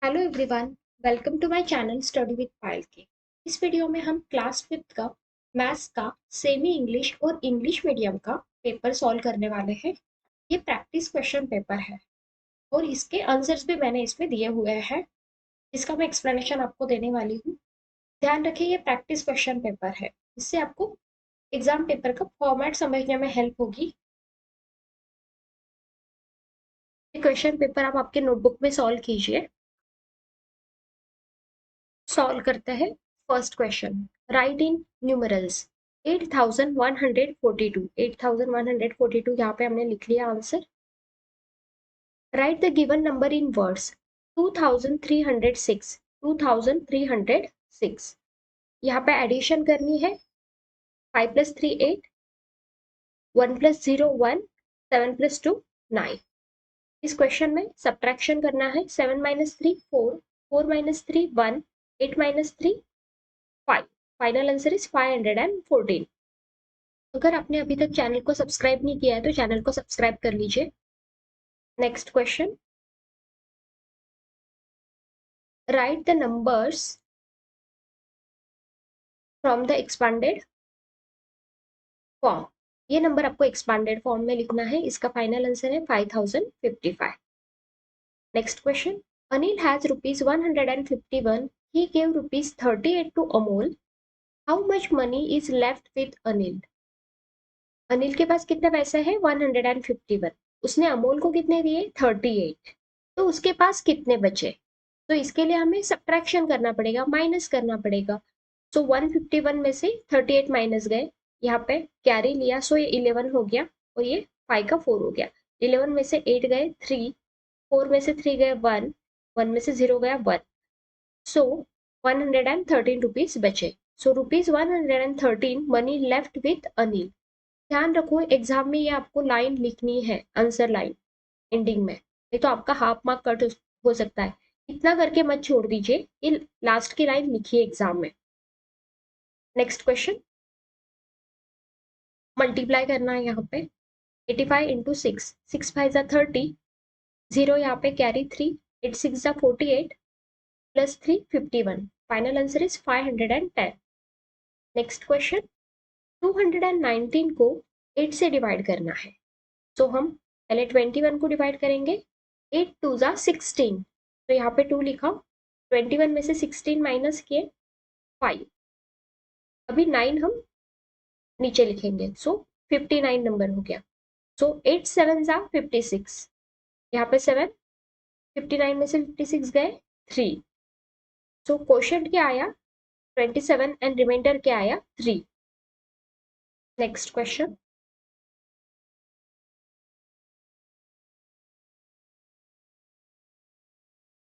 Hello everyone, welcome to my channel study with Payal के। इस video में हम क्लास 5th का मैथ्स का सेमी इंग्लिश और इंग्लिश मीडियम का पेपर सॉल्व करने वाले हैं। ये प्रैक्टिस क्वेश्चन पेपर है और इसके आंसर्स भी मैंने इसमें दिए हुए हैं, जिसका मैं एक्सप्लेनेशन आपको देने वाली हूँ। ध्यान रखिए, ये प्रैक्टिस क्वेश्चन पेपर है, इससे आपको एग्जाम पेपर का फॉर्मेट समझने में हेल्प होगी। ये क्वेश्चन पेपर आप आपके नोटबुक में सॉल्व कीजिए। सॉल्व करते हैं। फर्स्ट क्वेश्चन, राइट इन न्यूमरल्स 8142 यहाँ पे हमने लिख लिया answer. Right the given number in words 2306 यहाँ पे एडिशन करनी है। 5 + 3 8, 1 + 0 1, 7 + 2 9। इस क्वेश्चन में सब्ट्रैक्शन करना है। 7 - 3 4, 4 - 3 1, 8 - 3 5। Final answer is 514। अगर आपने अभी तक चैनल को सब्सक्राइब नहीं किया है तो चैनल को सब्सक्राइब कर लीजिए। Next question, write the numbers from the expanded form. ये नंबर आपको एक्सपांडेड फॉर्म में लिखना है। इसका फाइनल आंसर है 5055। Next question, Anil has ₹151, he gave ₹38 to Amol, how much money is left with Anil? Anil के पास कितने पैसे हैं? 151। उसने अमोल को कितने दिए? 38। तो उसके पास कितने बचे? तो इसके लिए हमें सब्ट्रैक्शन करना पड़ेगा, माइनस करना पड़ेगा। सो 151 में से 38 माइनस गए, यहाँ पे कैरी लिया, सो ये 11 हो गया और ये 5 का 4 हो गया। 11 में से 8 गए 3, 4 में से 3 गए 1, 1 में से 0 गया 1। सो 113 रुपीज बचे। सो ₹113 मनी लेफ्ट विथ अनिल। ध्यान रखो, एग्जाम में ये आपको लाइन लिखनी है, आंसर लाइन एंडिंग में, नहीं तो आपका हाफ मार्क कट हो सकता है। इतना करके मत छोड़ दीजिए, ये लास्ट की लाइन लिखिए एग्जाम में। नेक्स्ट क्वेश्चन, मल्टीप्लाई करना है यहाँ पे। 85 × 6, 6 5 = 30, 0 यहाँ पे carry 3, 8 6 = 48, plus 3 51। Final answer is 510। Next question, 219 को 8 से डिवाइड करना है। तो हम पहले 21 को डिवाइड करेंगे। 8 2 = 16, तो यहाँ पे 2 लिखा। 21 में से 16 माइनस किए 5। अभी 9 हम नीचे लिखेंगे, सो 59 नंबर हो गया। सो 8 7 = 56, यहाँ पे 7, 59 में से 56 गए 3। सो क्वोशिएंट क्या आया? 27 एंड रिमाइंडर क्या आया? 3। Next question,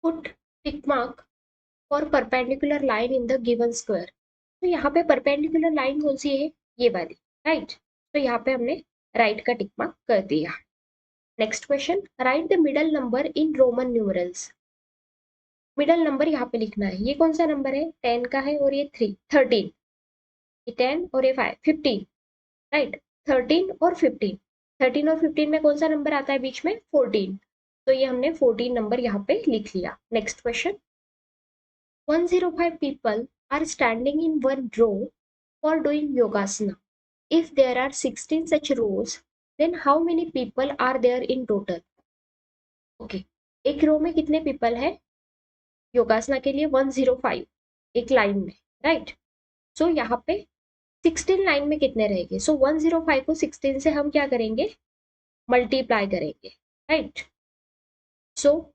put tick mark for perpendicular line in the given square. तो यहाँ पे परपेंडिकुलर लाइन कौन सी है? ये वाली, राइट। तो यहाँ पे हमने राइट का टिक मार्क कर दिया। Next question, write the middle number in Roman numerals. Middle number यहाँ पे लिखना है। ये कौन सा नंबर है? 10 का है और ये 3 13, ये 10 और ये 5 15, राइट। 13 और 15, 13 और 15 में कौन सा नंबर आता है बीच में? 14। तो ये हमने 14 नंबर यहाँ पे लिख लिया। Next question, 105 people are standing in one row for doing yogasana. If there are 16 such rows, then how many people are there in total? Okay, एक रो में कितने पीपल है योगासना के लिए? 105 एक लाइन में, राइट। सो यहाँ पे 16 लाइन में कितने रहेंगे? सो 105 को 16 से हम क्या करेंगे? मल्टीप्लाई करेंगे, राइट। सो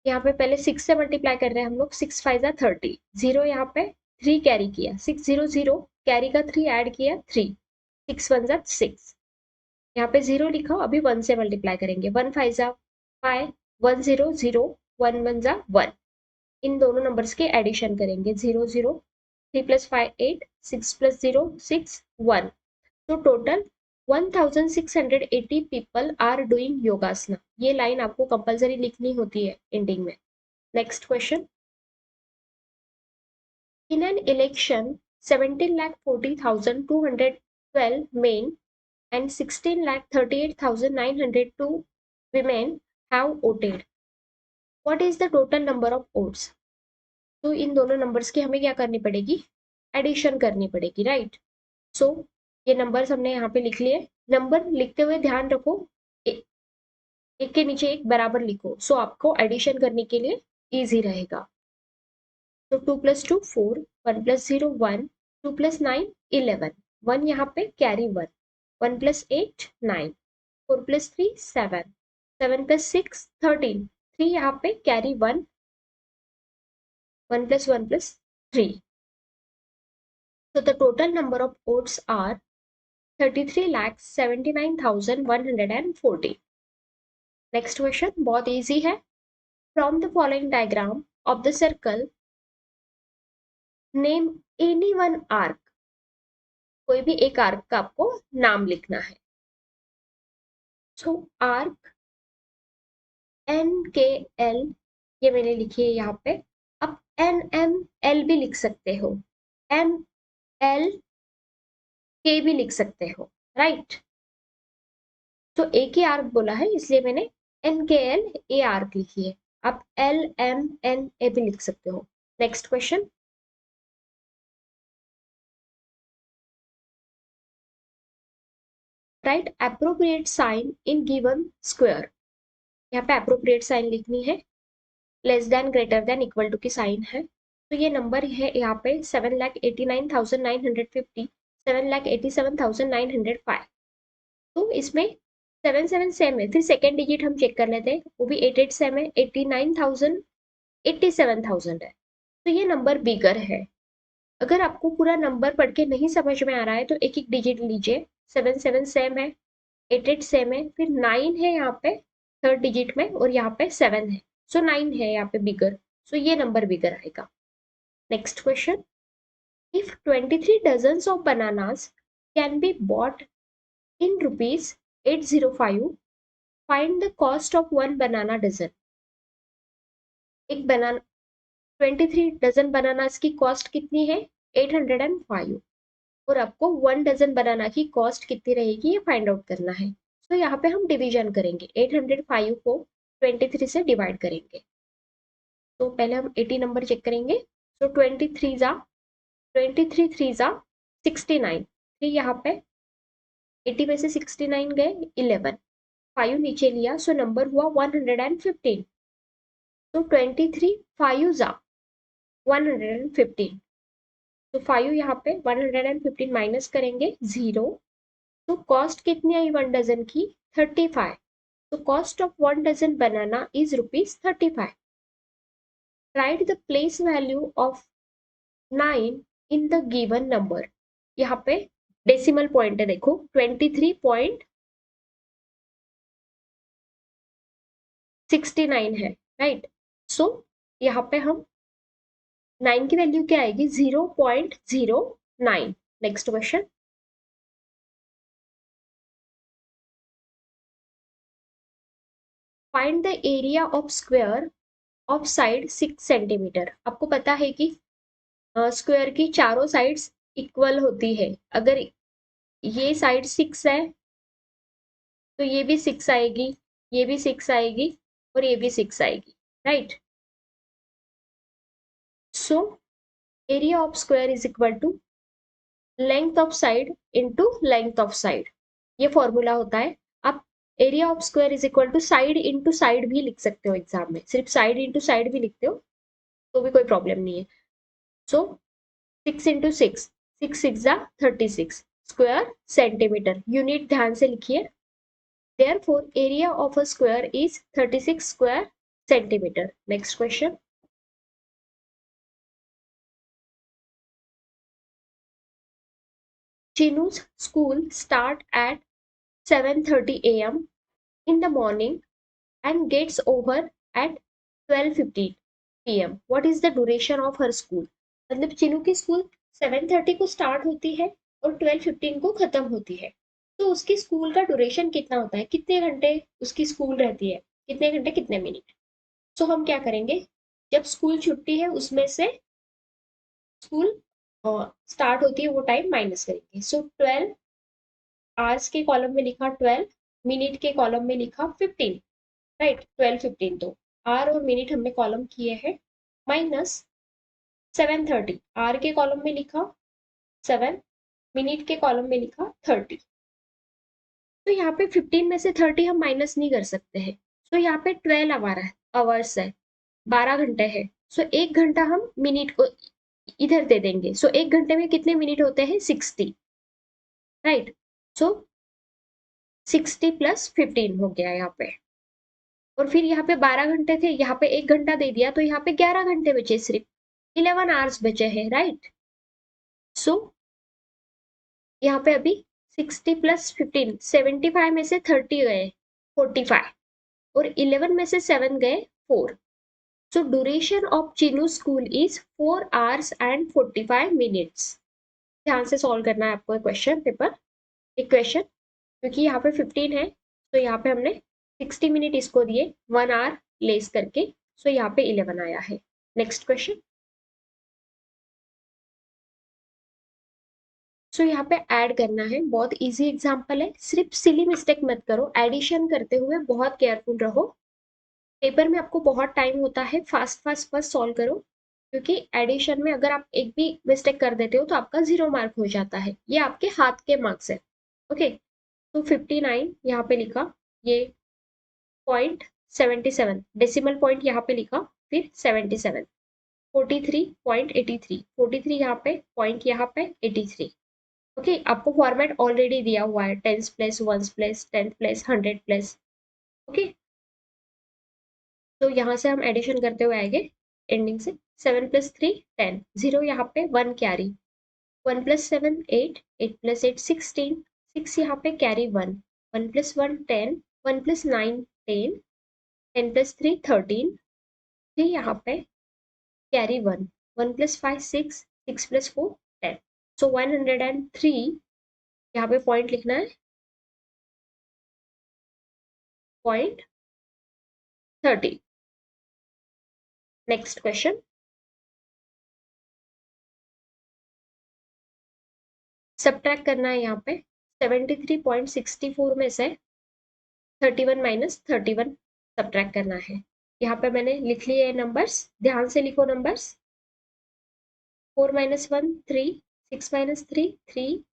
यहाँ पे पहले 6 से मल्टीप्लाई कर रहे हैं हम लोग। 6 5 = 30, 0 यहाँ पे 3 कैरी किया, 6 0 0, कैरी का 3 ऐड किया 3, 6 1 = 6। यहाँ पे 0 लिखा, अभी 1 से मल्टीप्लाई करेंगे। 1 5 = 5, 1 0 0, 1 1 = 1। इन दोनों नंबर्स के एडिशन करेंगे। 0 0, 3 + 5 8, 6 + 0 6 1। तो टोटल 1680 पीपल आर डूइंग योगासना। ये लाइन आपको कंपलसरी लिखनी होती है एंडिंग में। Next question, in an election 17,40,212 men and 16,38,902 women have voted. What is the total number of oats. तो इन दोनों नंबर्स की हमें क्या करनी पड़ेगी, एडिशन करनी पड़ेगी, राइट। सो ये नंबर्स हमने यहाँ पे लिख लिए। नंबर लिखते हुए ध्यान रखो एक के नीचे एक बराबर लिखो, सो आपको एडिशन करने के लिए इजी रहेगा। तो 2 + 2 4, 1 + 0 1, 2 + 9 11, 1 यहाँ पे कैरी 1, 1 + 8 9, 4 + 3 7, 7 + 6 13, 3 यहाँ पे carry 1, 1 + 1 + 3. So the total number of oats are 33,79,140. Next question बहुत easy है. From the following diagram of the circle, name any one arc. कोई भी एक आर्क का आपको नाम लिखना है. So arc NKL ये मैंने लिखी है यहाँ पे. आप NML भी लिख सकते हो, MLK भी लिख सकते हो, राइट. तो एक ही आर्क बोला है इसलिए मैंने NKL ए आर्क लिखी है. आप LMNA भी लिख सकते हो. Next question. Write appropriate sign in given square. यहाँ पे एप्रोप्रिएट साइन लिखनी है. Less than greater than equal to की साइन है. तो ये नंबर है यहाँ पे 7,89,950, 7,87,905. तो इसमें 7 7 सेम है. फिर सेकेंड डिजिट हम चेक कर लेते हैं, वो भी 8 8 सेम है. 89,000 87,000 है. तो ये नंबर बिगर है. अगर आपको पूरा नंबर पढ़ के नहीं समझ में आ रहा है तो एक एक डिजिट लीजिए. 7 7 सेम है, 8 8 सेम है, फिर 9 है यहाँ पे थर्ड डिजिट में और यहाँ पे 7 है. सो 9 है यहाँ पे बिगर. सो ये नंबर बिगर आएगा. Next question. If 23 dozens of bananas can be bought in rupees 805, find the cost of one banana dozen. एक बनाना 23 डजन बनानास की कॉस्ट कितनी है, 805. और आपको 1 डजन बनाना की कॉस्ट कितनी रहेगी ये फाइंड आउट करना है. तो यहाँ पे हम डिवीजन करेंगे. 805 को 23 से डिवाइड करेंगे. तो पहले हम 80 नंबर चेक करेंगे. तो 23 जा 23 3 जा 69. फिर यहाँ पे 80 में से 69 गए 11, 5 नीचे लिया, सो नंबर हुआ 115. तो 23 5 जा 115. तो 5 यहाँ पे 115 माइनस करेंगे 0. तो कॉस्ट कितनी आई 1 डजन की, 35. तो cost of 1 dozen banana is ₹35. Write the place value of 9 in the given number. यहाँ पे डेसिमल पॉइंट है, देखो 23.69 है, राइट. सो यहाँ पे हम 9 की वैल्यू क्या आएगी, 0.09. Next question. Find the area of square of side 6 centimetre. आपको पता है कि स्क्वायर की चारों साइड्स इक्वल होती है. अगर ये साइड 6 है तो ये भी 6 आएगी, ये भी 6 आएगी और ये भी 6 आएगी, right. So area of square is equal to length of side into length of side. ये फॉर्मूला होता है. आप area of square is equal to side into side भी लिख सकते हो एग्जाम में. सिर्फ साइड इनटू साइड भी लिखते हो तो भी कोई प्रॉब्लम नहीं है. सो 6 इंटू 6, 6 6 36 स्क्वायर सेंटीमीटर. यूनिट ध्यान से लिखिए. Therefore, area of a square is 36 square centimeter. Next question. Chinu's school start at 7:30 a.m. in the morning and gets over at 12:50 p.m. What is the duration of her school? मतलब चिनू की school 7:30 को start होती है और 12:15 को खत्म होती है. तो उसकी स्कूल का ड्यूरेशन कितना होता है, कितने घंटे उसकी स्कूल रहती है, कितने घंटे कितने मिनट. तो हम क्या करेंगे, जब स्कूल छुट्टी है उसमें से स्कूल स्टार्ट होती है वो टाइम माइनस करेंगे. सो 12 आवर्स के कॉलम में लिखा 12, मिनट के कॉलम में लिखा 15, राइट. 12 15 तो आर और मिनट हमने कॉलम किए हैं, माइनस 7:30 आर के कॉलम में लिखा 7, मिनट के कॉलम में लिखा 30। तो यहाँ पे 15 में से 30 हम माइनस नहीं कर सकते हैं, तो यहाँ पे 12 आवर्स है, 12 घंटे है। सो 1 घंटा हम मिनट को इधर दे देंगे। सो 1 घंटे में कितने मिनट होते हैं? 60, राइट। सो 60 प्लस 15 हो गया यहाँ पे। और फिर यहाँ पे 12 घंटे थे, यहाँ पे 1 घंटा दे दिया, तो यहाँ पे 11 घंटे बचे, सिर्फ 11 आवर्स बचे हैं, राइट। सो यहाँ पे अभी 60 प्लस 15, 75 में से 30 गए 45, और 11 में से 7 गए 4। So duration of Chinu school is 4 hours and 45 minutes। ध्यान से सॉल्व करना है आपको क्वेश्चन पेपर, इक्वेशन, क्योंकि यहाँ पे 15 है, तो यहाँ पे हमने 60 मिनट इसको दिए, 1 hour लेस करके, सो यहाँ पे 11 आया है। Next question. सो यहाँ पे ऐड करना है, बहुत इजी एग्जांपल है, सिर्फ सिली मिस्टेक मत करो, एडिशन करते हुए बहुत केयरफुल रहो। पेपर में आपको बहुत टाइम होता है, फास्ट फास्ट फास्ट सॉल्व करो, क्योंकि एडिशन में अगर आप एक भी मिस्टेक कर देते हो तो आपका 0 मार्क हो जाता है, ये आपके हाथ के मार्क्स है। ओके, तो 59 यहाँ पे लिखा, ये 0.77 डेसिमल पॉइंट यहाँ पे लिखा, फिर 77, 43.83, 43 यहाँ पे पॉइंट, यहाँ पे 83। ओके, आपको फॉर्मेट ऑलरेडी दिया हुआ है, tens place, ones place, tenth place, 100 place. Okay, तो यहाँ से हम एडिशन करते हुए आएंगे एंडिंग से, 7 + 3 10, 0 यहाँ पे 1 कैरी, 1 + 7 8, 8 + 8 16, 6 यहाँ पे कैरी 1, 1 + 1 10, 1 + 9 10, 10 + 3 13, 3 यहाँ पे कैरी 1, 1 + 5 6, 6 + 4 10। सो 103 यहाँ पे पॉइंट लिखना है, पॉइंट 30। Next question. सब्ट्रैक्ट करना है यहाँ पे, 73.64 में से 31 माइनस 31 सब्ट्रैक्ट करना है। यहाँ पे मैंने लिख लिए नंबर्स, ध्यान से लिखो नंबर्स। 4 - 1 3, 6 - 3 3,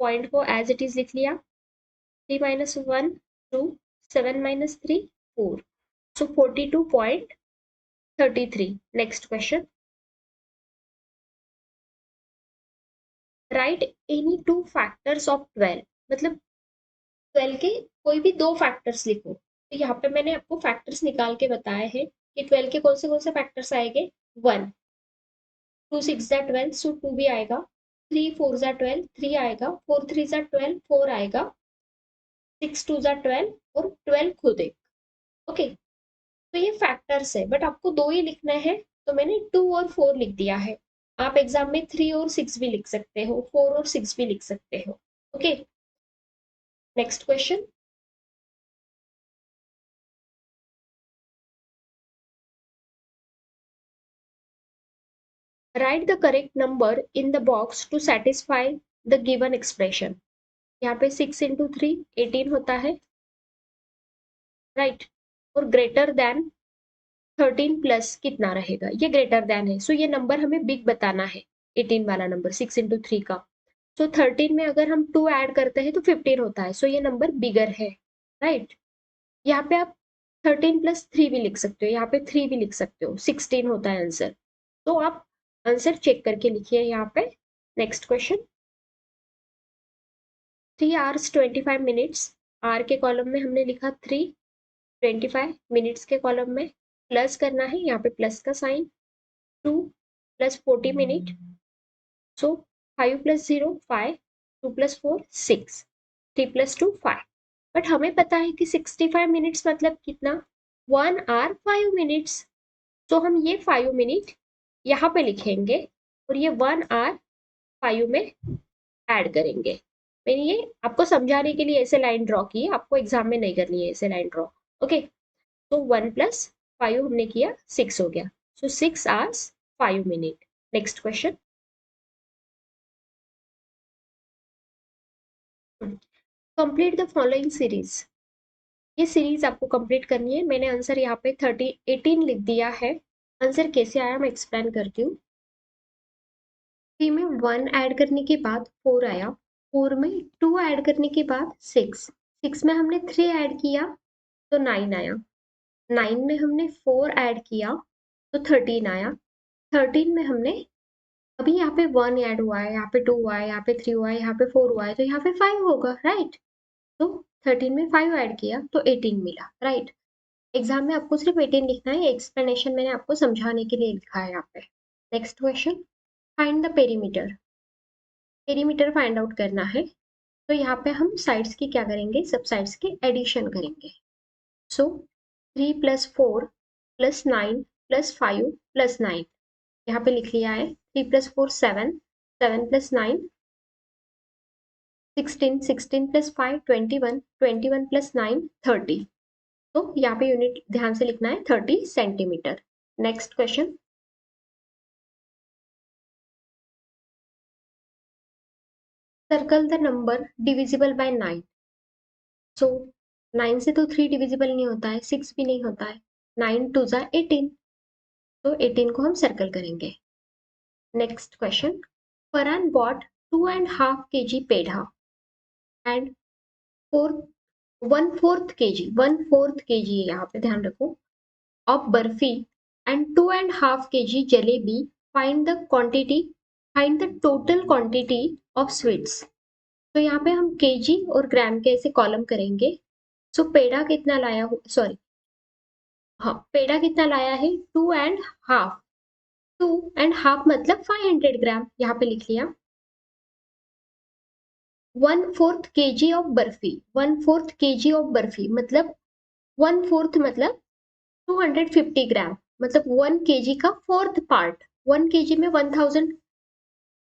पॉइंट को एज इट इज लिख लिया, 3 - 1 2, 7 - 3 4, सो 42.33। Next question. Right any two factors of 12, मतलब 12 के कोई भी 2 फैक्टर्स लिखो। तो यहाँ पे मैंने आपको फैक्टर्स निकाल के बताए हैं कि 12 के कौन से फैक्टर्स आएंगे। 1, 2 6 = 12, सो 2 भी आएगा, 3 4 = 12 3 आएगा, 4 3 = 12 4 आएगा, 6 2 = 12 और 12 खुद एक। ओके, तो ये फैक्टर्स है, बट आपको 2 ही लिखना है, तो मैंने 2 और 4 लिख दिया है। आप एग्जाम में 3 और 6 भी लिख सकते हो, 4 और 6 भी लिख सकते हो। Okay, next question. Write the correct number in the box to satisfy the given expression. यहाँ पे 6 × 3 18 होता है, राइट, और ग्रेटर देन 13 प्लस कितना रहेगा, ये ग्रेटर देन है, सो ये नंबर हमें बिग बताना है, 18 वाला नंबर 6 × 3 का। सो 13 में अगर हम 2 ऐड करते हैं तो 15 होता है, सो ये नंबर बिगर है, राइट। यहाँ पे आप 13 + 3 भी लिख सकते हो, यहाँ पे 3 भी लिख सकते हो, 16 होता है आंसर। तो आप आंसर चेक करके लिखिए यहाँ पे। Next question. 3 hours 25 minutes, hour के कॉलम में हमने लिखा 3, 25 मिनट्स के कॉलम में प्लस करना है, यहाँ पे प्लस का साइन, 2 + 40 मिनट, सो 5 + 0 5, 2 + 4 6, 3 + 2 5। बट हमें पता है कि 65 मिनट्स मतलब कितना, 1 hour 5 minutes। तो हम ये 5 मिनट यहाँ पे लिखेंगे और ये 1 hour 5 में ऐड करेंगे। मैंने ये आपको समझाने के लिए ऐसे लाइन ड्रॉ की है, आपको एग्जाम में नहीं करनी है ऐसे लाइन ड्रॉ। ओके, तो 1 + 5 हमने किया, 6 हो गया, सो 6 hours 5 minutes। Next question. Complete the following series. ये सीरीज आपको कंप्लीट करनी है। मैंने आंसर यहाँ पे 18 लिख दिया है। आंसर कैसे आया मैं एक्सप्लेन करती हूँ। 3 में 1 ऐड करने के बाद 4 आया, 4 में 2 ऐड करने के बाद 6, 6 में हमने 3 ऐड किया तो 9 आया, 9 में हमने 4 ऐड किया तो 13 आया, 13 में हमने अभी यहाँ पे 1 ऐड हुआ है, यहाँ पे 2 हुआ है, यहाँ पे 3 हुआ है, यहाँ पे 4 हुआ है, तो यहाँ पे 5 होगा, राइट। तो 13 में 5 ऐड किया तो 18 मिला, राइट। एग्जाम में आपको सिर्फ 18 लिखना है, एक्सप्लेनेशन मैंने आपको समझाने के लिए लिखा है यहाँ पे। Next question, find the perimeter. Perimeter find out करना है, तो यहाँ पे हम साइड्स की क्या करेंगे, सब साइड्स की एडिशन करेंगे। सो 3 + 4 + 9 + 5 + 9, यहाँ पे लिख लिया है। 3 + 4 7, 7 + 9 16, 16 + 5 21, 21 + 9 30। तो यहाँ पे यूनिट ध्यान से लिखना है 30 centimetre. Next question, circle the number divisible by 9। सो 9 से तो 3 डिविजिबल नहीं होता है, 6 भी नहीं होता है, 9 2 ज़ा 18, तो 18 को हम सर्कल करेंगे। Next question, Farhan bought 2.5 kg peda and 1/4 kg, 1/4 kg यहाँ पे ध्यान रखो, of barfi and 2.5 kg jalebi, find the quantity, find the total quantity of sweets। तो यहाँ पे हम केजी और ग्राम के ऐसे कॉलम करेंगे। सो पेड़ा कितना लाया, सॉरी हाँ, पेड़ा कितना लाया है 2.5, 2.5 मतलब 500 ग्राम, यहाँ पे लिख लिया। 1/4 kg of barfi, 1/4 kg of barfi मतलब 1/4 मतलब 250 ग्राम, मतलब 1 kg का 4th पार्ट, 1 kg में 1000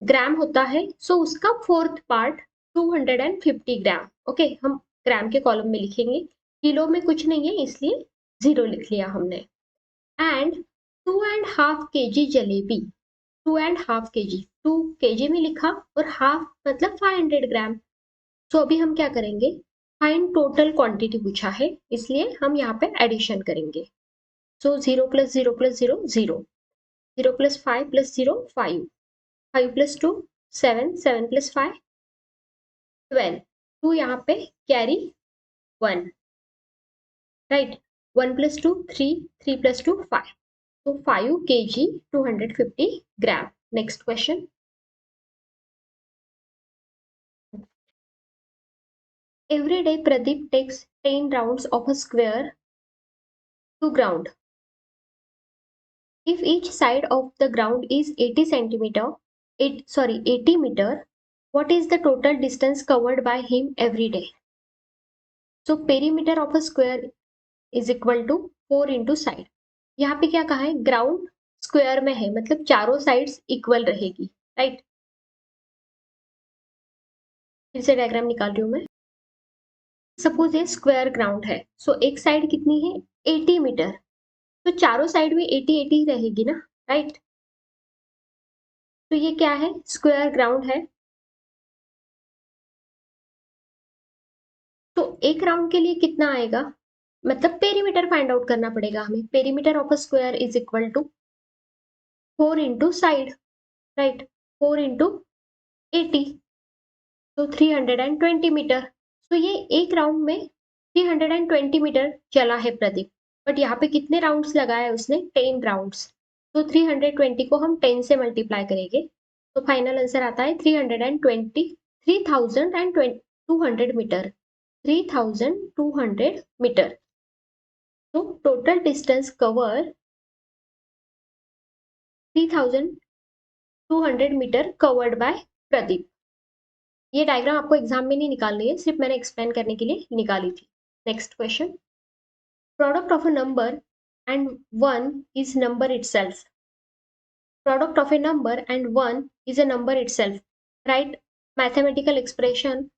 ग्राम होता है, सो उसका 4th पार्ट 250 ग्राम। ओके, हम ग्राम के कॉलम में लिखेंगे, किलो में कुछ नहीं है इसलिए 0 लिख लिया हमने। And 2.5 kg jalebi, 2.5 kg, 2 kg में लिखा और हाफ मतलब 500 ग्राम। सो अभी हम क्या करेंगे, फाइंड टोटल क्वांटिटी पूछा है, इसलिए हम यहाँ पे एडिशन करेंगे। सो 0 + 0 + 0 0, 0 + 5 + 0 5, 5 + 2 7, 7 + 5 12, 2 यहाँ पे कैरी 1, राइट। 1 + 2 3, 3 + 2 5, तो 5 kg 250 gram. Next question, every day Pradeep takes 10 rounds of a square to ground. If each side of the ground is 80 centimeter, 80 meter, what is the total distance covered by him every day? So perimeter of a square is equal to 4 into side। यहाँ पे क्या कहा है, ground square में है मतलब चारों sides equal रहेगी, राइट। फिर से डायग्राम निकाल रही हूँ मैं। सपोज ये स्क्वायर ग्राउंड है, सो एक साइड कितनी है 80 मीटर, तो चारों साइड में 80 80 रहेगी ना, राइट। तो ये क्या है, स्क्वायर ग्राउंड है। तो एक राउंड के लिए कितना आएगा, मतलब पेरीमीटर फाइंड आउट करना पड़ेगा हमें। Perimeter of a square is equal to 4 into side, right, 4 into 80, तो 320 मीटर। तो ये एक राउंड में 320 मीटर चला है प्रदीप, बट यहाँ पे कितने राउंड्स लगाया है उसने, 10 राउंड्स। तो 320 को हम 10 से मल्टीप्लाई करेंगे, तो फाइनल आंसर आता है 3200 मीटर, 3200 मीटर। तो total distance cover 3200 metre covered by Pradeep. ये डायग्राम आपको एग्जाम में नहीं निकालनी है, सिर्फ मैंने एक्सप्लेन करने के लिए निकाली थी। Next question, product of a number and 1 is number itself. Product of a number and 1 is a number itself, write mathematical expression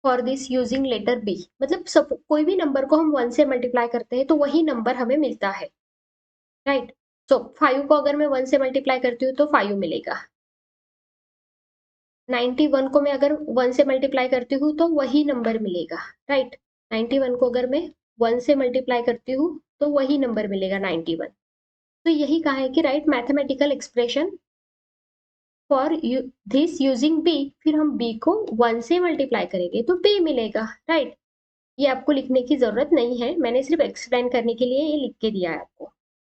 for this using letter B. मतलब सब कोई भी नंबर को हम 1 से मल्टीप्लाई करते हैं तो वही नंबर हमें मिलता है, राइट। सो 5 को अगर मैं 1 से मल्टीप्लाई करती हूँ तो 5 मिलेगा। 91 को मैं अगर 1 से मल्टीप्लाई करती हूँ तो वही नंबर मिलेगा, राइट। 91 को अगर मैं 1 से मल्टीप्लाई करती हूँ तो वही नंबर मिलेगा 91। तो यही कहा है कि write mathematical expression for this using B, फिर हम बी को 1 से मल्टीप्लाई करेंगे तो बी मिलेगा, राइट। ये आपको लिखने की जरूरत नहीं है, मैंने सिर्फ एक्सप्लेन करने के लिए ये लिख के दिया है आपको।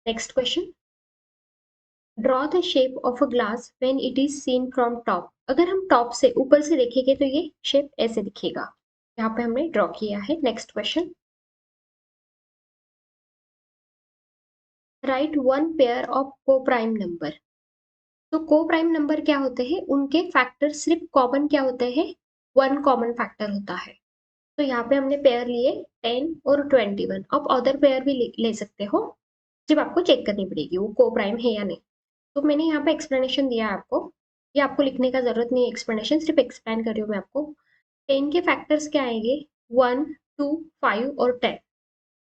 Next question, draw the shape of a glass when it is seen from top. अगर हम टॉप से ऊपर से देखेंगे तो ये शेप ऐसे दिखेगा। यहाँ पे हमने ड्रॉ किया है। Next question, right one pair of को प्राइम नंबर। तो को प्राइम नंबर क्या होते हैं, उनके फैक्टर सिर्फ कॉमन क्या होते हैं, वन कॉमन फैक्टर होता है। तो यहाँ पे हमने पेयर लिए 10 और 21। आप अदर पेयर भी ले सकते हो, सिर्फ आपको चेक करनी पड़ेगी वो को प्राइम है या नहीं। तो मैंने यहाँ पे एक्सप्लेनेशन दिया है आपको, ये आपको लिखने का जरूरत नहीं है एक्सप्लेनेशन, सिर्फ एक्सप्लेन कर रही हूँ मैं आपको। 10 के फैक्टर्स क्या आएंगे, 1, 2, 5 और 10।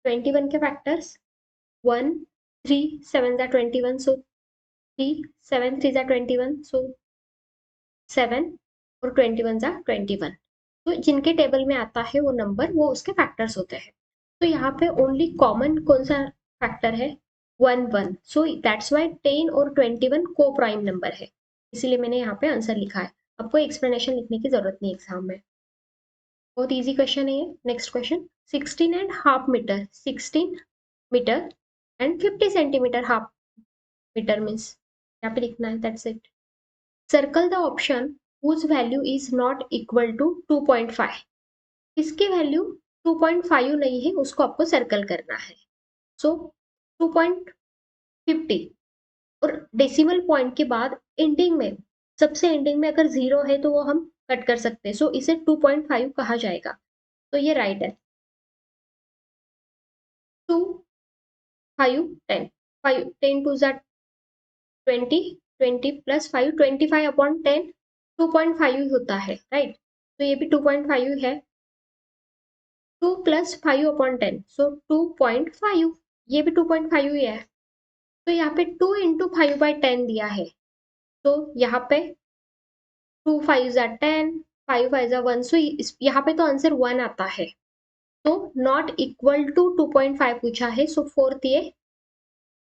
21 के फैक्टर्स 1, 3, 7 जा 21, सो 3, 7, 3 जा 21, सो 7 और 21 जा 21। तो जिनके टेबल में आता है वो नंबर, वो उसके फैक्टर्स होते हैं। तो यहाँ पे ओनली कॉमन कौन सा फैक्टर है, 1 1, सो दैट्स वाई 10 और 21 को प्राइम नंबर है, इसीलिए मैंने यहाँ पे आंसर लिखा है। आपको एक्सप्लेनेशन लिखने की जरूरत नहीं एग्जाम में, बहुत इजी क्वेश्चन है ये। Next question, 16.5 metre, 16 metre and 50 centimetre half metre means यहाँ पे लिखना है, that's it. Circle the option whose value is not equal to 2.5। इसकी वैल्यू 2.5 नहीं है, उसको आपको सर्कल करना है। सो 2.50 और डेसिमल पॉइंट के बाद एंडिंग में, सबसे एंडिंग में अगर 0 है तो वो हम कट कर सकते हैं, सो इसे 2.5 कहा जाएगा। तो ये राइट है। 2, 5, 10, 5, 10 टू ज़ा 20, 20 प्लस 5, 25 अपॉन 10, 2.5 ही होता है, राइट। तो ये भी 2.5 है। 2 प्लस 5 अपॉन 10, सो 2.5, ये भी 2.5 ही है। तो यहाँ पे 2 इंटू 5/10 दिया है, तो यहाँ पे 2 5 जा 10, 5 5 जा 1, सो यहाँ पे तो आंसर 1 आता है। तो नॉट इक्वल टू 2.5 पूछा है, सो फोर्थ, ये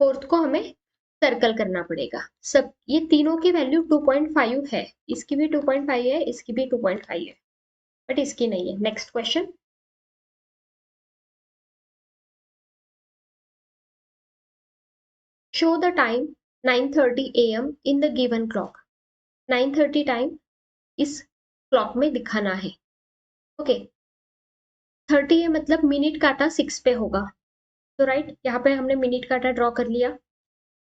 फोर्थ को हमें सर्कल करना पड़ेगा। सब ये तीनों की वैल्यू 2.5 है, इसकी भी 2.5 है, इसकी भी 2.5 है, बट इसकी नहीं है। Next question, show the time 9:30 AM in the given clock. 9:30 time इस क्लॉक में दिखाना है। ओके, 30 है मतलब मिनट काटा 6 पे होगा, तो राइट यहाँ पे हमने मिनट काटा ड्रॉ कर लिया।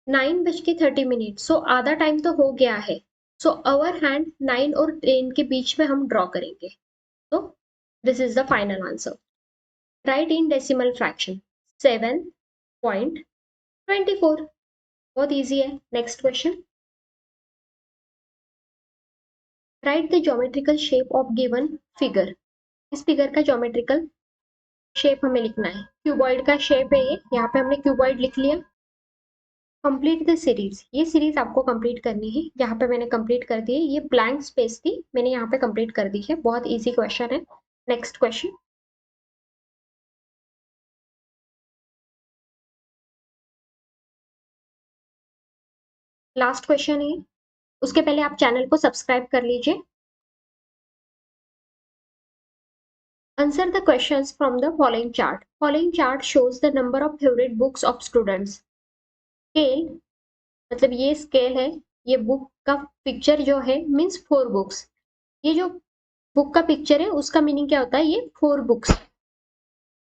9:30, सो आधा टाइम तो हो गया है, सो अवर हैंड 9 और 10 के बीच में हम ड्रॉ करेंगे। तो this is the final answer. Right in decimal fraction 7.24। बहुत इजी है। Next question, write the geometrical shape of given figure. इस फिगर का ज्योमेट्रिकल शेप हमें लिखना है। क्यूबॉइड का शेप है ये, यहाँ पे हमने क्यूबॉइड लिख लिया। कंप्लीट द सीरीज, ये सीरीज आपको कंप्लीट करनी है। यहाँ पे मैंने कंप्लीट कर दी है, ये ब्लैंक स्पेस थी, मैंने यहाँ पे कंप्लीट कर दी है। बहुत इजी क्वेश्चन है। नेक्स्ट क्वेश्चन, लास्ट क्वेश्चन है, उसके पहले आप चैनल को सब्सक्राइब कर लीजिए। Answer the questions from the following chart. Following chart shows the number of favourite books of students. Scale मतलब ये स्केल है, ये बुक का पिक्चर जो है मीन्स 4 बुक्स। ये जो बुक का पिक्चर है उसका मीनिंग क्या होता है, ये 4 books.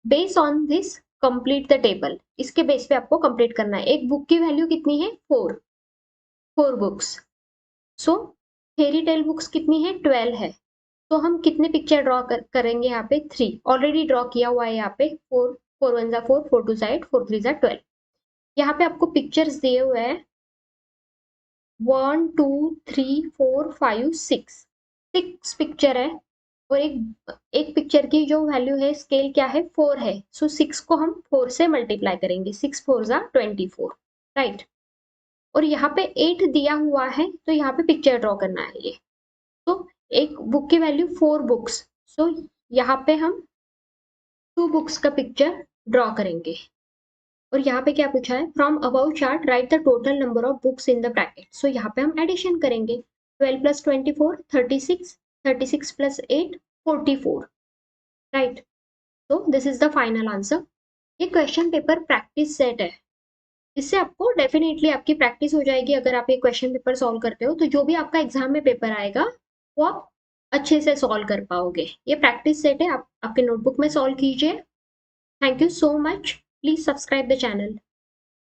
Base on this complete the table, इसके बेस पे आपको कंप्लीट करना है। एक बुक की वैल्यू कितनी है, 4 बुक्स। सो फेरी टेल बुक्स कितनी है, 12 है। तो हम कितने पिक्चर ड्रॉ करेंगे यहाँ पे, 3 ऑलरेडी ड्रॉ किया हुआ है यहाँ पे। 4 4 1 जा 4, 4 2 जा 8, 4 3 जा 12। यहाँ पे आपको पिक्चर्स दिए हुए हैं 1 2 3 4 5 6 पिक्चर है। और एक पिक्चर की जो वैल्यू है स्केल क्या है, 4 है। सो 6 को हम 4 से मल्टीप्लाई करेंगे, 6 4 जा 24, राइट। और यहाँ पे 8 दिया हुआ है, तो यहाँ पे पिक्चर ड्रॉ करना है ये। तो एक बुक की वैल्यू 4 बुक्स, सो यहाँ पे हम 2 बुक्स का पिक्चर ड्रॉ करेंगे। और यहाँ पे क्या पूछा है, from above chart write the total number of books in the bracket. So यहाँ पे हम एडिशन करेंगे, 12 + 24 36, 36 + 8 44, right. So this is the final answer. ये क्वेश्चन पेपर प्रैक्टिस सेट है, इससे आपको डेफिनेटली आपकी प्रैक्टिस हो जाएगी। अगर आप ये क्वेश्चन पेपर सॉल्व करते हो तो जो भी आपका एग्जाम में पेपर आएगा वो आप अच्छे से सॉल्व कर पाओगे। ये प्रैक्टिस सेट है, आप आपके नोटबुक में सॉल्व कीजिए। Thank you so much, please subscribe the channel.